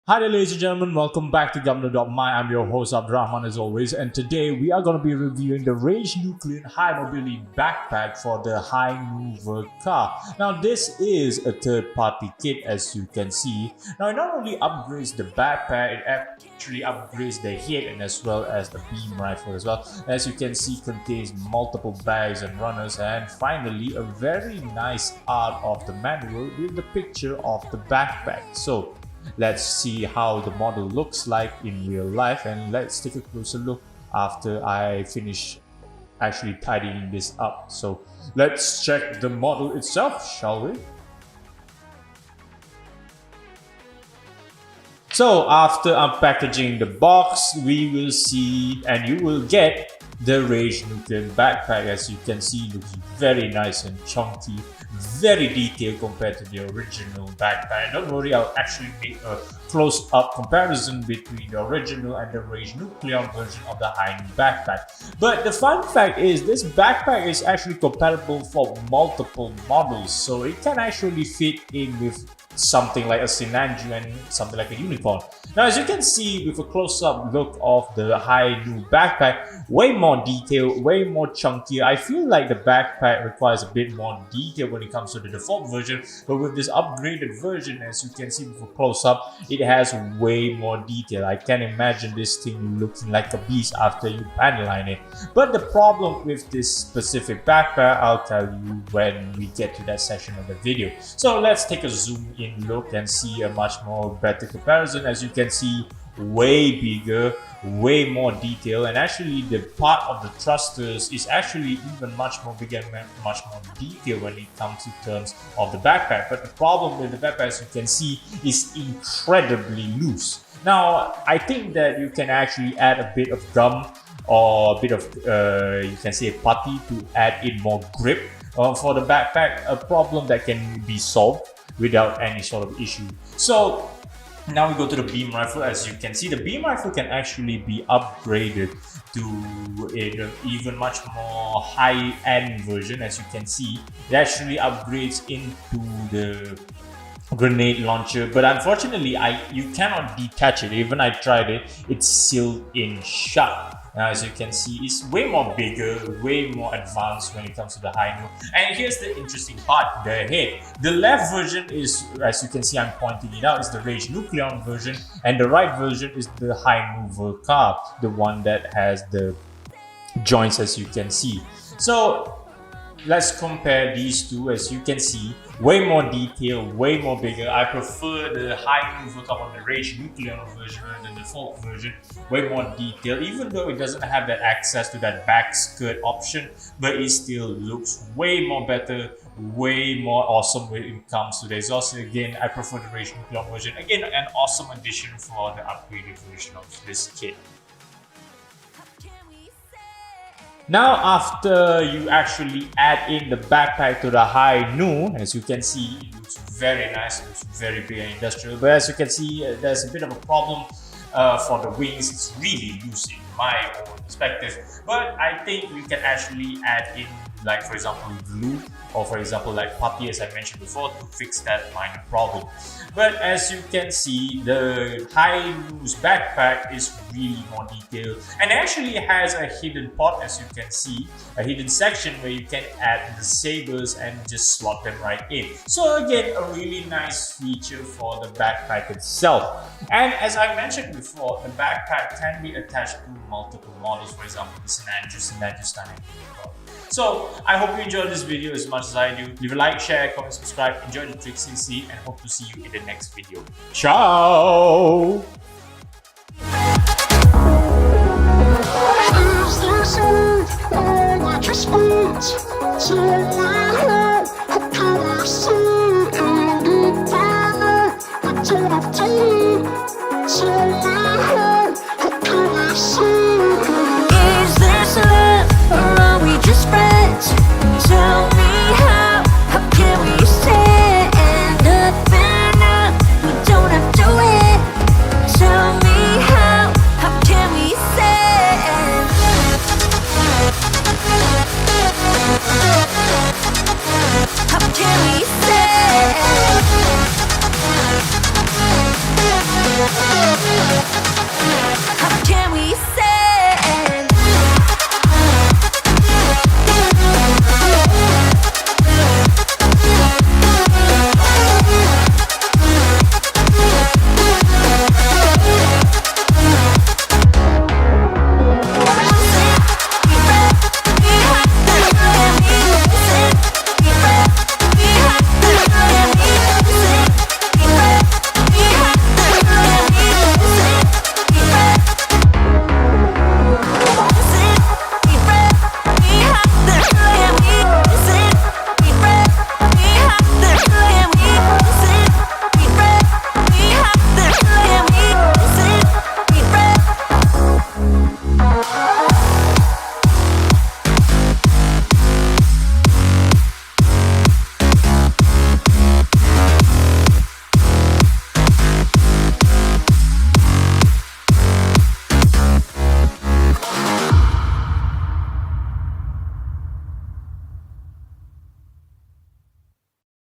Hi there ladies and gentlemen, welcome back to gundam.my. I'm your host Abdurrahman as always, and today we are going to be reviewing the Rage Nucleon High Mobility Backpack for the High Mover car. Now this is a third-party kit as you can see. Now it not only upgrades the backpack, it actually upgrades the head and as well as the beam rifle as well. As you can see, contains multiple bags and runners, and finally a very nice art of the manual with the picture of the backpack. So let's see how the model looks like in real life, and let's take a closer look after I finish actually tidying this up. So let's check the model itself, shall we? So after unpackaging the box, we will see and you will get the Rage Nucleon backpack. As you can see, it looks very nice and chunky, very detailed compared to the original backpack. Don't worry, I'll actually make a close-up comparison between the original and the Rage Nucleon version of the High Mover backpack. But the fun fact is, this backpack is actually compatible for multiple models, so it can actually fit in with something like a Sinanju and something like a unicorn. Now as you can see with a close-up look of the High Mover backpack, way more detailed, way more chunkier. I feel like the backpack requires a bit more detail when it comes to the default version, but with this upgraded version, as you can see with a close-up, it has way more detail. I can imagine this thing looking like a beast after you panline it. But the problem with this specific backpack, I'll tell you when we get to that section of the video. So let's take a zoom in look and see a much more better comparison. As you can see, way bigger, way more detail, and actually the part of the thrusters is actually even much more bigger and much more detailed when it comes to terms of the backpack. But the problem with the backpack, as you can see, is incredibly loose. Now I think that you can actually add a bit of gum or a bit of you can say putty to add in more grip for the backpack, a problem that can be solved without any sort of issue. So now we go to the beam rifle. As you can see, the beam rifle can actually be upgraded to an even much more high-end version. As you can see, it actually upgrades into the grenade launcher, but unfortunately you cannot detach it. Even I tried it, it's sealed in shut. Now as you can see, it's way more bigger, way more advanced when it comes to the High Mover. And here's the interesting part, the head. The left version is, as you can see, I'm pointing it out, is the Rage Nucleon version, and the right version is the High Mover car, the one that has the joints, as you can see. So let's compare these two. As you can see, way more detail, way more bigger. I prefer the High Mover car on the Rage Nucleon version than the default version. Way more detail, even though it doesn't have that access to that back skirt option, but it still looks way more better, way more awesome when it comes to the exhaust. Again, I prefer the Rage Nucleon version. Again, an awesome addition for the upgraded version of this kit. Now after you actually add in the backpack to the High Mover, as you can see, it looks very nice, it looks very big and industrial. But as you can see, there's a bit of a problem for the wings. It's really loose in my own perspective. But I think we can actually add in, like for example, glue, or for example like putty, as I mentioned before, to fix that minor problem. But as you can see, the High Mover's backpack is really more detailed, and actually has a hidden pot, as you can see, a hidden section where you can add the sabers and just slot them right in. So again, a really nice feature for the backpack itself. And as I mentioned before, the backpack can be attached to multiple models, for example the Sinanju style. So I hope you enjoyed this video as much as I do. Leave a like, share, comment, subscribe, enjoy the tricks and see, and hope to see you in the next video. Ciao! Is this it? All I just want to